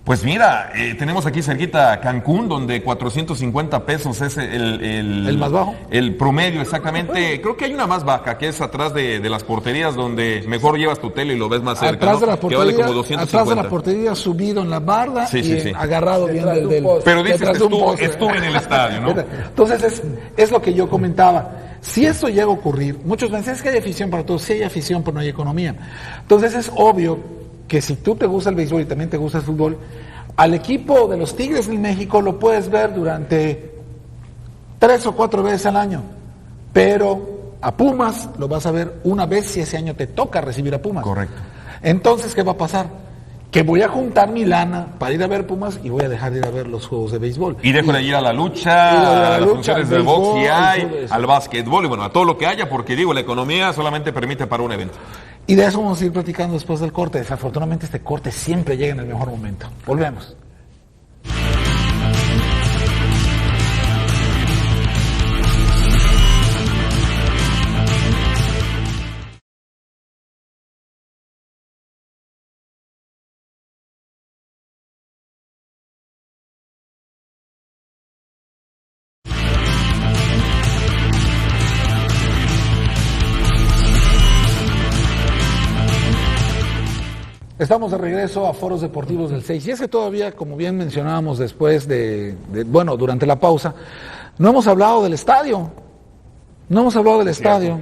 Pues mira, tenemos aquí cerquita Cancún, donde 450 pesos es el más bajo. El promedio, exactamente. Creo que hay una más baja, que es atrás de las porterías, donde mejor llevas tu tele y lo ves más cerca. Atrás de la portería, que vale como 250. Atrás de la portería, subido en la barda agarrado bien del pero dices que estuve en el estadio, ¿no? Entonces es lo que yo comentaba. Si esto llega a ocurrir, muchos me dicen, es que hay afición para todos. Sí hay afición, pero no hay economía. Entonces es obvio que si tú te gusta el béisbol y también te gusta el fútbol, al equipo de los Tigres del México lo puedes ver durante 3 o 4 veces al año, pero a Pumas lo vas a ver una vez si ese año te toca recibir a Pumas. Correcto. Entonces, ¿qué va a pasar? Que voy a juntar mi lana para ir a ver Pumas y voy a dejar de ir a ver los juegos de béisbol. Y dejo de ir a la lucha, a las funciones del box y al básquetbol y bueno, a todo lo que haya, porque digo, la economía solamente permite para un evento. Y de eso vamos a ir platicando después del corte. Desafortunadamente este corte siempre llega en el mejor momento. Volvemos. Estamos de regreso a Foros Deportivos del 6. Y es que todavía, como bien mencionábamos después durante la pausa, no hemos hablado del estadio. No hemos hablado del estadio.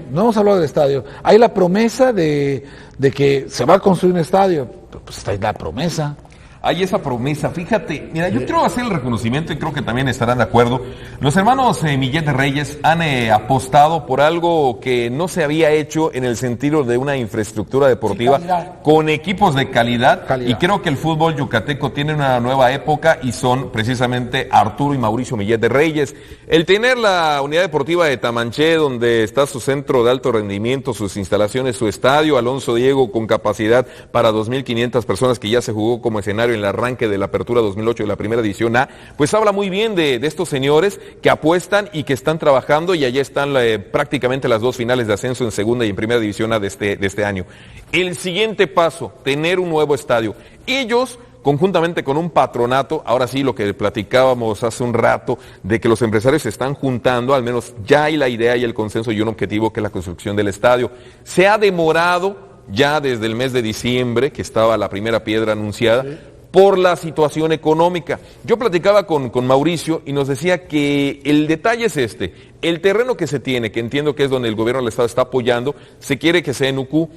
Hay la promesa de que se va a construir un estadio. Pues está ahí la promesa. hay esa promesa. Fíjate, mira, yo quiero hacer el reconocimiento y creo que también estarán de acuerdo. Los hermanos Millet de Reyes han apostado por algo que no se había hecho en el sentido de una infraestructura deportiva con equipos de calidad. Y creo que el fútbol yucateco tiene una nueva época y son precisamente Arturo y Mauricio Millet de Reyes. El tener la unidad deportiva de Tamanché, donde está su centro de alto rendimiento, sus instalaciones, su estadio Alonso Diego con capacidad para 2.500 personas, que ya se jugó como escenario en el arranque de la apertura 2008 de la primera división A, pues habla muy bien de estos señores que apuestan y que están trabajando, y allá están prácticamente las dos finales de ascenso en segunda y en primera división A de este año. El siguiente paso, tener un nuevo estadio. Ellos, conjuntamente con un patronato, ahora sí lo que platicábamos hace un rato, de que los empresarios se están juntando, al menos ya hay la idea y el consenso y un objetivo, que es la construcción del estadio. Se ha demorado ya desde el mes de diciembre, que estaba la primera piedra anunciada, por la situación económica. Yo platicaba con Mauricio y nos decía que el detalle es el terreno que se tiene, que entiendo que es donde el gobierno del estado está apoyando, se quiere que sea en UQ.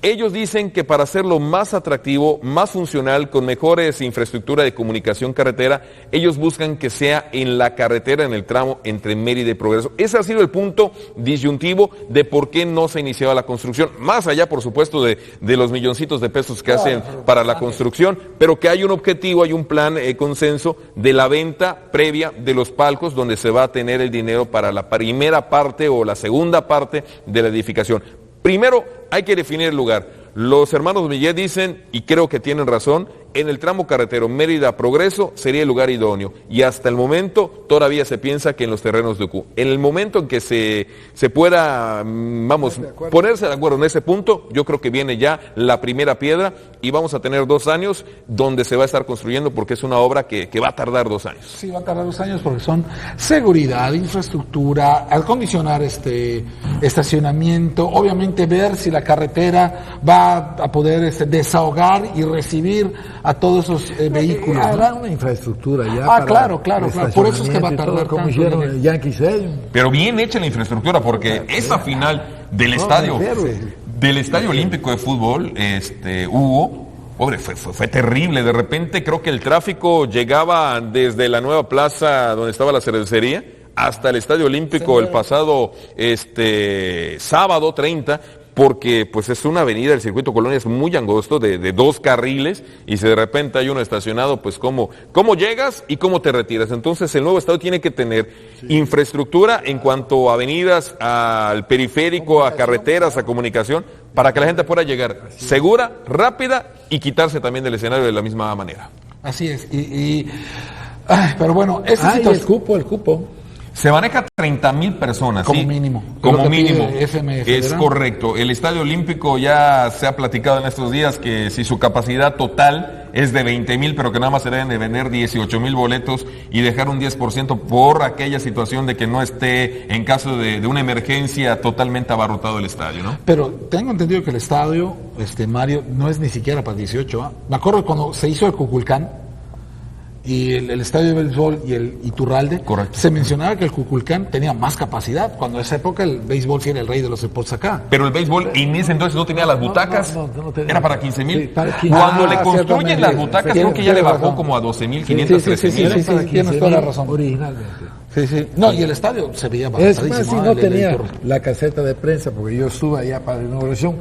Ellos dicen que para hacerlo más atractivo, más funcional, con mejores infraestructura de comunicación carretera, ellos buscan que sea en la carretera, en el tramo entre Mérida y Progreso. Ese ha sido el punto disyuntivo de por qué no se iniciaba la construcción. Más allá, por supuesto, de los milloncitos de pesos que hacen para la construcción, pero que hay un objetivo, hay un plan, consenso de la venta previa de los palcos, donde se va a tener el dinero para la primera parte o la segunda parte de la edificación. Primero hay que definir el lugar. Los hermanos Millet dicen, y creo que tienen razón, en el tramo carretero Mérida-Progreso sería el lugar idóneo. Y hasta el momento todavía se piensa que en los terrenos de UQ. En el momento en que se pueda, ponerse de acuerdo en ese punto, yo creo que viene ya la primera piedra y vamos a tener 2 años donde se va a estar construyendo, porque es una obra que va a tardar 2 años. Sí, va a tardar 2 años porque son seguridad, infraestructura, acondicionar estacionamiento, obviamente ver si la carretera va a poder desahogar y recibir a todos esos vehículos. Habrá una infraestructura ya. Claro. Por eso es que va a tardar como hicieron el Yankee Stadium. Pero bien hecha la infraestructura, porque esa final del estadio olímpico de fútbol, Hugo, pobre, fue terrible. De repente creo que el tráfico llegaba desde la nueva plaza donde estaba la cervecería hasta el Estadio Olímpico el pasado sábado 30, porque pues es una avenida, el circuito Colonia es muy angosto, de 2 carriles, y si de repente hay uno estacionado, pues cómo llegas y cómo te retiras. Entonces el nuevo estadio tiene que tener infraestructura en cuanto a avenidas, al periférico, a carreteras, a comunicación, para que la gente pueda llegar segura, rápida y quitarse también del escenario de la misma manera. Así es, pero bueno, el cupo. Se maneja 30,000 personas. Como ¿sí? mínimo. Como mínimo. FMF, es ¿verdad? correcto. El Estadio Olímpico ya se ha platicado en estos días que si su capacidad total es de 20,000, pero que nada más se deben de vender 18,000 boletos y dejar un 10% por aquella situación de que no esté, en caso de una emergencia, totalmente abarrotado el estadio, ¿no? Pero tengo entendido que el estadio, Mario, no es ni siquiera para 18. Me acuerdo cuando se hizo el Cuculcán, y el estadio de béisbol y el Iturralde, correcto, se mencionaba que el Cuculcán tenía más capacidad, cuando en esa época el béisbol sí era el rey de los deportes acá. Pero el béisbol en ese entonces no tenía las butacas, no tenía. Era para 15,000. Sí, cuando le construyen las butacas, creo que ya le bajó como a 12,500, 13,000. Sí, tienes toda la razón. Originalmente. Sí. No, y el estadio se veía bastante. Es más, si no tenía la caseta de prensa, porque yo estuve allá para la inauguración.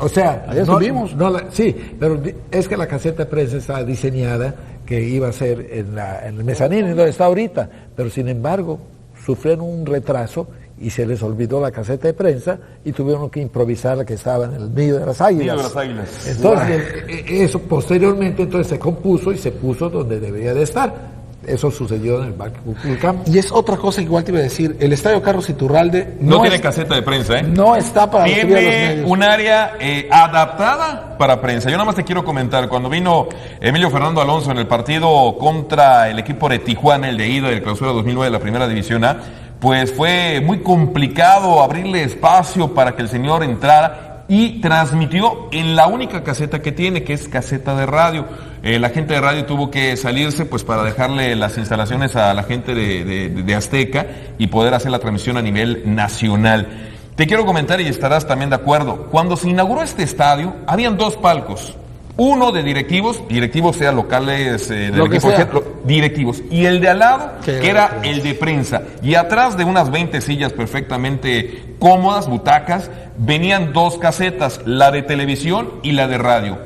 O sea, allá subimos. Sí, pero es que la caseta de prensa estaba diseñada que iba a ser en el mezanín, donde está ahorita, pero sin embargo sufrieron un retraso y se les olvidó la caseta de prensa y tuvieron que improvisar la que estaba en el nido de las águilas. Entonces, eso posteriormente se compuso y se puso donde debería de estar. Eso sucedió en el Parque Cuculcán. Y es otra cosa que igual te iba a decir, el Estadio Carlos Iturralde no tiene caseta de prensa, no está para recibir a los tiene medios. un área adaptada para prensa. Yo nada más te quiero comentar, cuando vino Emilio Fernando Alonso en el partido contra el equipo de Tijuana, el de ida del Clausura 2009 de la Primera División A, pues fue muy complicado abrirle espacio para que el señor entrara, y transmitió en la única caseta que tiene, que es caseta de radio. La gente de radio tuvo que salirse pues para dejarle las instalaciones a la gente de Azteca y poder hacer la transmisión a nivel nacional. Te quiero comentar, y estarás también de acuerdo, cuando se inauguró este estadio, habían 2 palcos. Uno de directivos sea locales del Lo que equipo, sea. directivos, y el de al lado, Que que era era el de prensa. Y atrás de unas 20 sillas perfectamente cómodas, butacas, venían dos casetas, la de televisión y la de radio.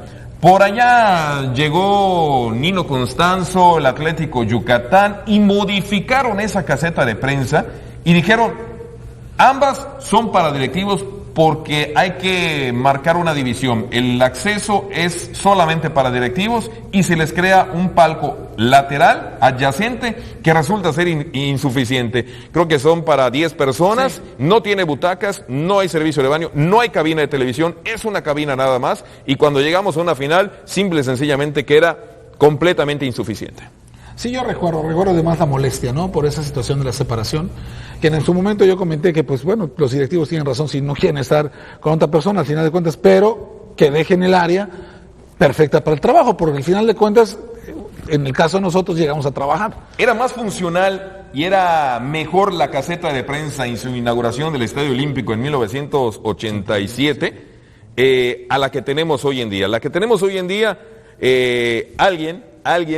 Por allá llegó Nino Constanzo, el Atlético Yucatán, y modificaron esa caseta de prensa y dijeron, ambas son para directivos, porque hay que marcar una división. El acceso es solamente para directivos y se les crea un palco lateral, adyacente, que resulta ser insuficiente. Creo que son para 10 personas, sí. No tiene butacas, no hay servicio de baño, no hay cabina de televisión, es una cabina nada más, y cuando llegamos a una final, simple y sencillamente queda completamente insuficiente. Sí, yo recuerdo además la molestia, ¿no? Por esa situación de la separación, que en su momento yo comenté que, pues bueno, los directivos tienen razón si no quieren estar con otra persona, al final de cuentas, pero que dejen el área perfecta para el trabajo, porque al final de cuentas, en el caso de nosotros, llegamos a trabajar. Era más funcional y era mejor la caseta de prensa en su inauguración del Estadio Olímpico en 1987 a la que tenemos hoy en día. La que tenemos hoy en día, alguien,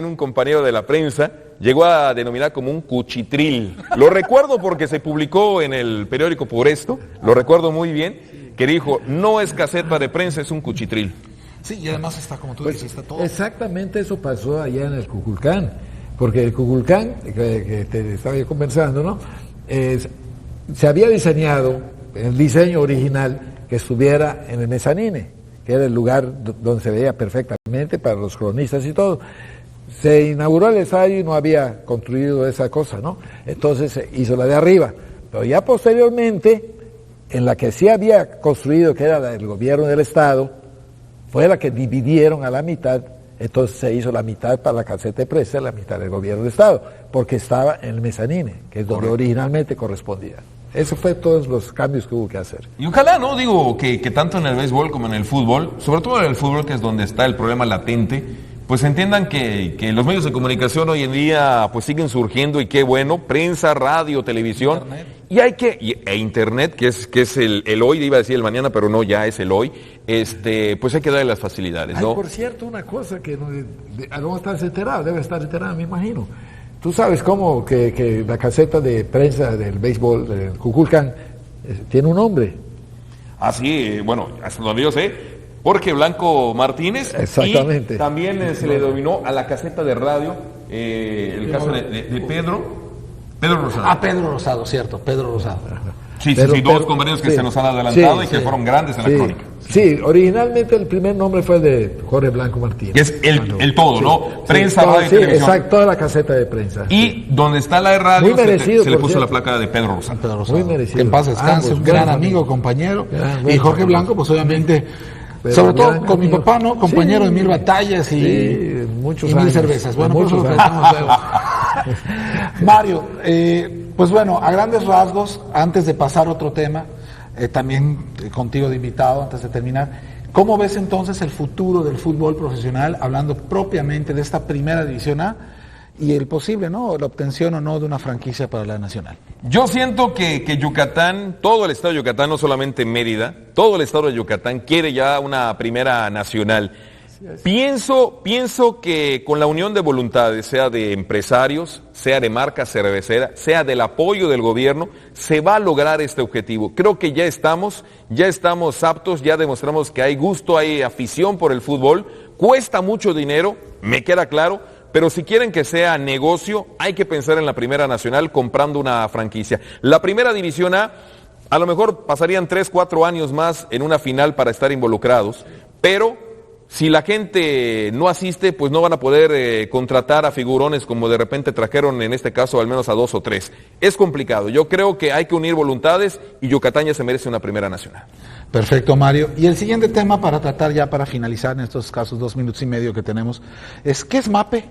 un compañero de la prensa, llegó a denominar como un cuchitril. Lo recuerdo porque se publicó en el periódico Por Esto, lo recuerdo muy bien, que dijo, no es caseta de prensa, es un cuchitril. Sí, y además está, como tú dices, está todo. Exactamente eso pasó allá en el Kukulcán, porque el Kukulcán, que te estaba yo conversando, ¿no? Se había diseñado, el diseño original, que estuviera en el mezanine, que era el lugar donde se veía perfectamente para los cronistas y todo. Se inauguró el estadio y no había construido esa cosa, ¿no? Entonces se hizo la de arriba. Pero ya posteriormente, en la que sí había construido, que era la del gobierno del Estado, fue la que dividieron a la mitad. Entonces se hizo la mitad para la caseta de prensa, la mitad del gobierno del Estado, porque estaba en el mezanine, que es donde originalmente correspondía. Eso fue todos los cambios que hubo que hacer. Y ojalá, ¿no? Digo, que tanto en el béisbol como en el fútbol, sobre todo en el fútbol, que es donde está el problema latente, pues entiendan que los medios de comunicación hoy en día pues siguen surgiendo, y qué bueno, prensa, radio, televisión, internet. Y hay que, internet, que es el hoy, iba a decir el mañana, pero no, ya es el hoy, pues hay que darle las facilidades, ¿no? Por cierto, una cosa que no estás enterado, debe estar enterado, me imagino. Tú sabes cómo que la caseta de prensa del béisbol, del Kukulcán, tiene un nombre. Ah, sí, bueno, hasta donde yo sé, Jorge Blanco Martínez. Exactamente. Y también se le denominó a la caseta de radio, el caso de Pedro Rosado. Ah, Pedro Rosado, cierto, Pedro Rosado. Sí, dos compañeros que se nos han adelantado y que fueron grandes en la crónica. Sí, originalmente el primer nombre fue de Jorge Blanco Martínez. Que es el todo, ¿no? Prensa, radio y televisión. Exacto, toda la caseta de prensa. Y donde está la de radio, merecido, se le puso la placa de Pedro Rosado. Pedro Rosado. Muy merecido. Que en paz descanse, un gran amigo, compañero. Y Jorge Blanco, pues obviamente, sobre todo con mi papá, ¿no? Compañero de 1000 batallas y muchos 1000 cervezas. Bueno, por eso lo tratamos luego. Mario, pues bueno, a grandes rasgos, antes de pasar a otro tema, también contigo de invitado, antes de terminar, ¿cómo ves entonces el futuro del fútbol profesional, hablando propiamente de esta primera división A y el posible, ¿no? La obtención o no de una franquicia para la nacional? Yo siento que Yucatán, todo el estado de Yucatán, no solamente Mérida, todo el estado de Yucatán quiere ya una primera nacional. Pienso que con la unión de voluntades, sea de empresarios, sea de marcas cerveceras, sea del apoyo del gobierno, se va a lograr este objetivo. Creo que ya estamos aptos, ya demostramos que hay gusto, hay afición por el fútbol, cuesta mucho dinero, me queda claro, pero si quieren que sea negocio, hay que pensar en la primera nacional comprando una franquicia. La primera división A lo mejor pasarían 3-4 años más en una final para estar involucrados, pero si la gente no asiste, pues no van a poder contratar a figurones como de repente trajeron en este caso al menos a 2 o 3. Es complicado. Yo creo que hay que unir voluntades y Yucatán ya se merece una primera nacional. Perfecto, Mario. Y el siguiente tema para tratar ya para finalizar en estos casos 2 minutos y medio que tenemos es ¿qué es MAPE?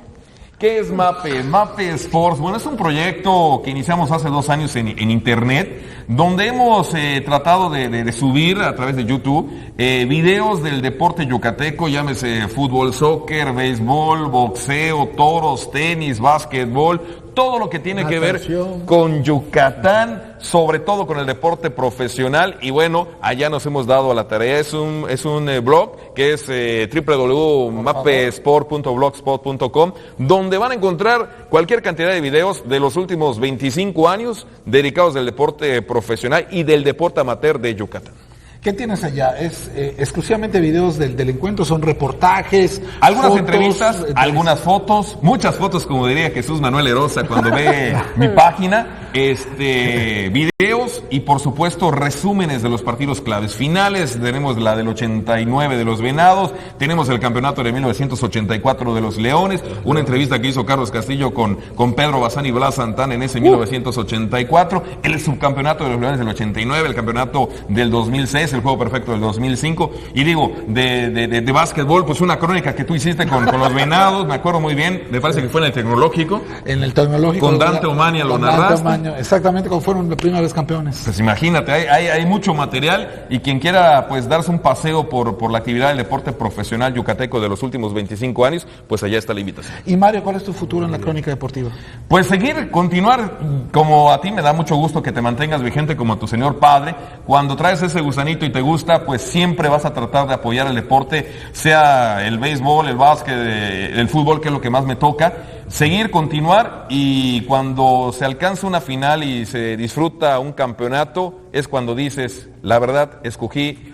¿Qué es MAPE? MAPE Sports. Bueno, es un proyecto que iniciamos hace 2 años en internet, donde hemos tratado de subir a través de YouTube videos del deporte yucateco, llámese fútbol, soccer, béisbol, boxeo, toros, tenis, básquetbol, todo lo que tiene que ver con Yucatán. sobre todo con el deporte profesional. Y bueno, allá nos hemos dado a la tarea. Es un blog que es www.mapesport.blogspot.com, donde van a encontrar cualquier cantidad de videos de los últimos 25 años dedicados del deporte profesional y del deporte amateur de Yucatán. ¿Qué tienes allá? ¿Es exclusivamente videos del encuentro? ¿Son reportajes? Algunas fotos, entrevistas, algunas fotos, muchas fotos, como diría Jesús Manuel Erosa cuando ve mi página, videos y por supuesto resúmenes de los partidos claves finales. Tenemos la del 89 de los Venados, tenemos el campeonato de 1984 de los Leones, una entrevista que hizo Carlos Castillo con Pedro Bazán y Blas Santana en ese 1984, el subcampeonato de los Leones del 89, el campeonato del 2006, el juego perfecto del 2005, y digo, de básquetbol, pues una crónica que tú hiciste con los Venados, me acuerdo muy bien, me parece que fue en el Tecnológico. En el Tecnológico. Con Dante Omania lo narraste. Exactamente, como fueron la primera vez campeones. Pues imagínate, hay mucho material, y quien quiera pues darse un paseo por la actividad del deporte profesional yucateco de los últimos 25 años, pues allá está la invitación. Y Mario, ¿cuál es tu futuro en la crónica deportiva? Pues continuar, como a ti me da mucho gusto que te mantengas vigente como a tu señor padre. Cuando traes ese gusanito y te gusta, pues siempre vas a tratar de apoyar el deporte, sea el béisbol, el básquet, el fútbol, que es lo que más me toca. Seguir, continuar, y cuando se alcanza una final y se disfruta un campeonato, es cuando dices, la verdad, escogí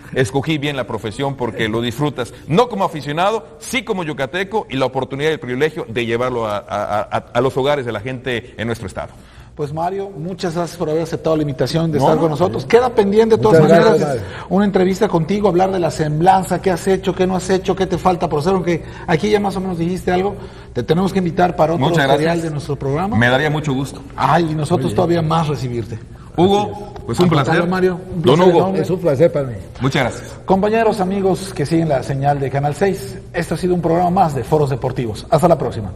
bien la profesión porque lo disfrutas, no como aficionado, sí como yucateco, y la oportunidad y el privilegio de llevarlo a los hogares de la gente en nuestro estado. Pues Mario, muchas gracias por haber aceptado la invitación de estar con nosotros. Queda pendiente de todas maneras una entrevista contigo, hablar de la semblanza, qué has hecho, qué no has hecho, qué te falta por hacer, aunque aquí ya más o menos dijiste algo. Te tenemos que invitar para otro material de nuestro programa. Me daría mucho gusto. Ay, y nosotros todavía más recibirte. Hugo, pues un placer. Mario, Don Hugo. Es un placer para mí. Muchas gracias. Compañeros, amigos que siguen la señal de Canal 6, este ha sido un programa más de Foros Deportivos. Hasta la próxima.